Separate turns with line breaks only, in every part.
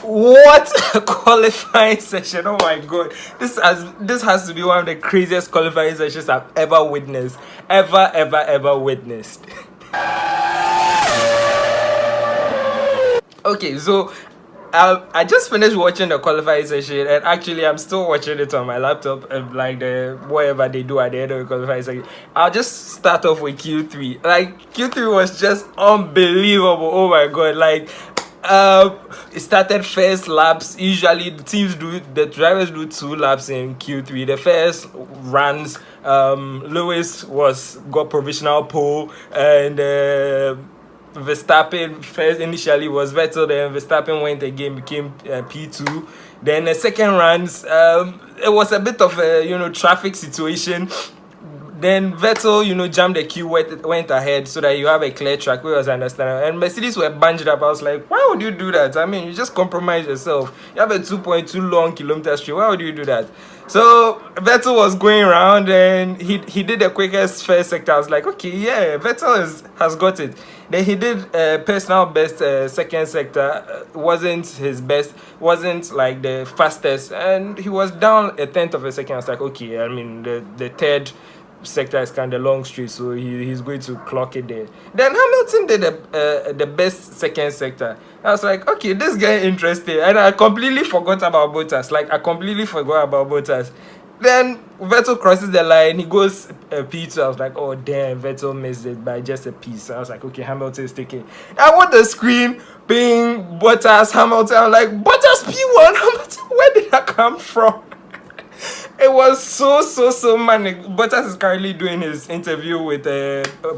What a qualifying session! Oh my god, this has to be one of the craziest qualifying sessions I've ever witnessed, ever witnessed. Okay, so I just finished watching the qualifying session, and actually I'm still watching it on my laptop, like the whatever they do at the end of the qualifying session. I'll just start off with Q3. Like Q3 was just unbelievable. Oh my god, like it started first laps. Usually the drivers do 2 laps in Q3. The first runs, Lewis was got provisional pole, and Verstappen first initially was Vettel, then Verstappen went again, became P2. Then the second runs, it was a bit of a traffic situation. Then Vettel, jammed the queue, went ahead so that you have a clear track, which was understandable. And Mercedes were bunched up. I was like, why would you do that? I mean, you just compromise yourself. You have a 2.2 long kilometer straight. Why would you do that? So Vettel was going around, and he did the quickest first sector. I was like, okay, yeah, Vettel has got it. Then he did personal best second sector. Wasn't his best, wasn't like the fastest, and he was down a tenth of a second. I was like, okay, I mean the third sector is kind of long straight, so he's going to clock it there. Then Hamilton did the best second sector. I was like, okay, this guy interesting, and I completely forgot about Bottas. Then Vettel crosses the line, he goes P2. I was like, oh damn, Vettel missed it by just a piece. I was like, okay, Hamilton is taking. I want the screen being Bottas, Hamilton. I'm like, Bottas P1, Hamilton, where did that come from? It was so manic. Bottas is currently doing his interview with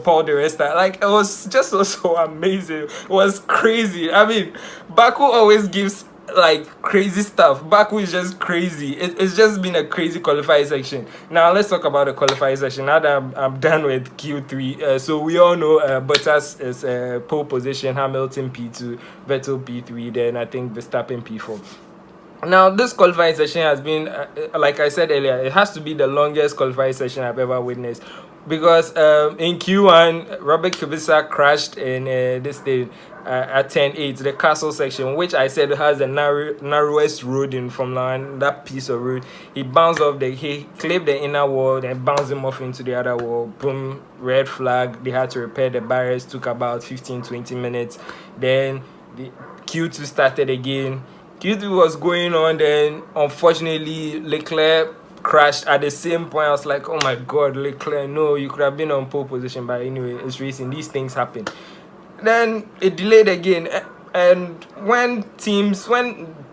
Paul de Resta. Like, it was just so amazing. It was crazy. I mean, Baku always gives like crazy stuff. Baku is just crazy. It's just been a crazy qualifying section. Now let's talk about the qualifying section. Now that I'm done with Q3, so we all know Bottas is pole position, Hamilton P2, Vettel P3, then I think Verstappen P4. Now, this qualifying session has been, like I said earlier, it has to be the longest qualifying session I've ever witnessed. Because in Q1, Robert Kubica crashed in this thing at 10-8, the castle section, which I said has the narrowest road in Formula 1, that piece of road. He clipped the inner wall, then bounced him off into the other wall. Boom, red flag. They had to repair the barriers, took about 15-20 minutes. Then the Q2 started again. Q2 was going on, then unfortunately Leclerc crashed at the same point. I was like, oh my god, Leclerc, no, you could have been on pole position, but anyway, it's racing, these things happen. Then it delayed again, and when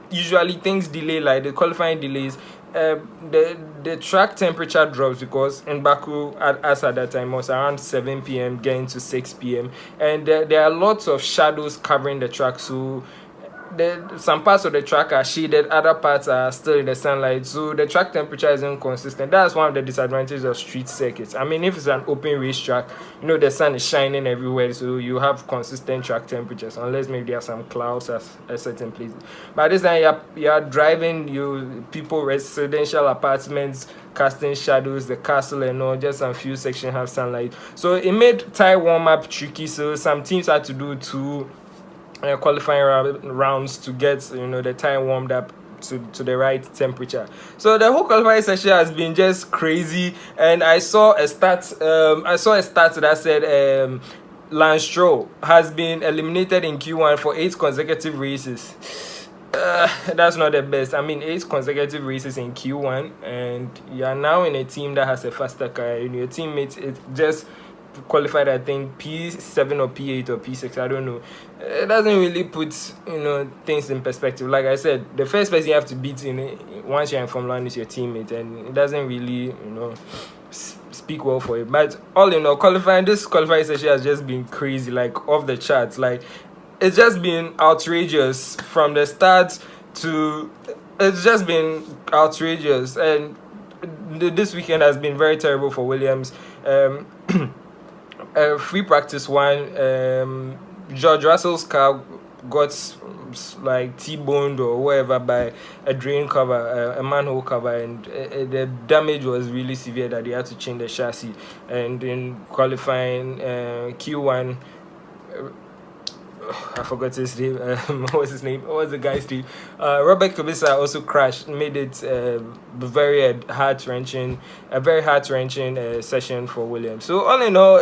usually things delay, like the qualifying delays, the track temperature drops, because in Baku, as at that time, it was around 7 p.m. getting to 6 p.m. and there are lots of shadows covering the track, so some parts of the track are shaded, other parts are still in the sunlight, so the track temperature isn't consistent. That's one of the disadvantages of street circuits. I mean, if it's an open race track, the sun is shining everywhere, so you have consistent track temperatures, unless maybe there are some clouds at certain places. But this time you're driving, people, residential apartments casting shadows, the castle and all, just a few sections have sunlight, so it made tire warm-up tricky. So some teams had to do 2 qualifying rounds to get the tire warmed up to the right temperature. So the whole qualifying session has been just crazy, and I saw a stat that said Lance Stroll has been eliminated in Q1 for 8 consecutive races. That's not the best. I mean, 8 consecutive races in Q1, and you are now in a team that has a faster car. Your teammate, it just qualified, I think, P7 or P8 or P6, I don't know. It doesn't really put things in perspective. Like I said, the first person you have to beat once you're in Formula 1 is your teammate, and it doesn't really speak well for it. But all in all, this qualifying session has just been crazy, like off the charts. Like, it's just been outrageous from the start to it's just been outrageous. And this weekend has been very terrible for Williams. Free practice 1, George Russell's car got like T-boned or whatever by a drain cover, a manhole cover, and the damage was really severe that they had to change the chassis. And in qualifying Q1, I forgot his name. What was his name? What was the guy's name? Robert Kubica also crashed, made it very heart-wrenching, a very heart-wrenching session for Williams. So all in all,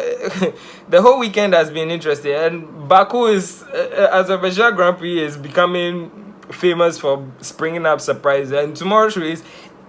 the whole weekend has been interesting, and Baku is Azerbaijan Grand Prix is becoming famous for springing up surprises. And tomorrow's race,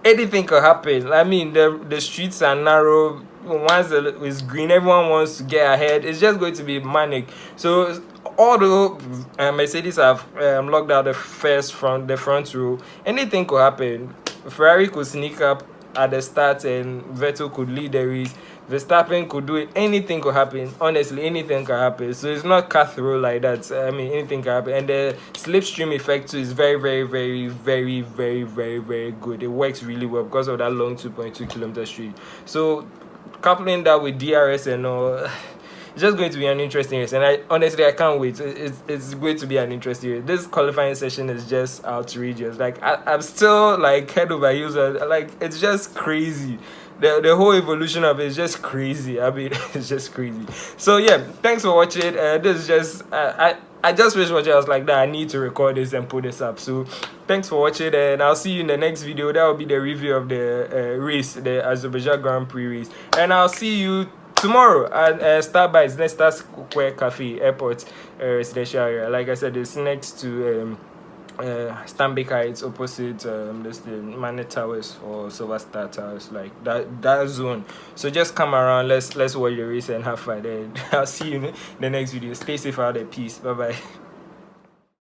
anything could happen. I mean, the streets are narrow. Once it's green, everyone wants to get ahead. It's just going to be manic. So although Mercedes have locked out the front row, anything could happen. Ferrari could sneak up at the start and Vettel could lead the race. Verstappen could do it. Anything could happen. Honestly, anything can happen. So it's not cutthroat like that. I mean, anything can happen. And the slipstream effect too is very, very, very, very, very, very, very good. It works really well because of that long 2.2 kilometer street. So coupling that with DRS and all, it's just going to be an interesting race. And I can't wait. It's going to be an interesting race. This qualifying session is just outrageous. Like I'm still like head over heels. Like it's just crazy. The whole evolution of it is just crazy. I mean, it's just crazy. So yeah, thanks for watching. This is just I just wish watching. I was like, that I need to record this and put this up. So thanks for watching, and I'll see you in the next video. That will be the review of the race, the Azerbaijan Grand Prix race, and I'll see you tomorrow at Starbucks Nesta Square Cafe Airport residential area. Like I said, it's next to Stanbic Heights, opposite this the Manet Towers or Silver Star Towers, like that zone. So just come around, let's watch the race and have fun. Then I'll see you in the next video. Stay safe out there. Peace. Bye bye.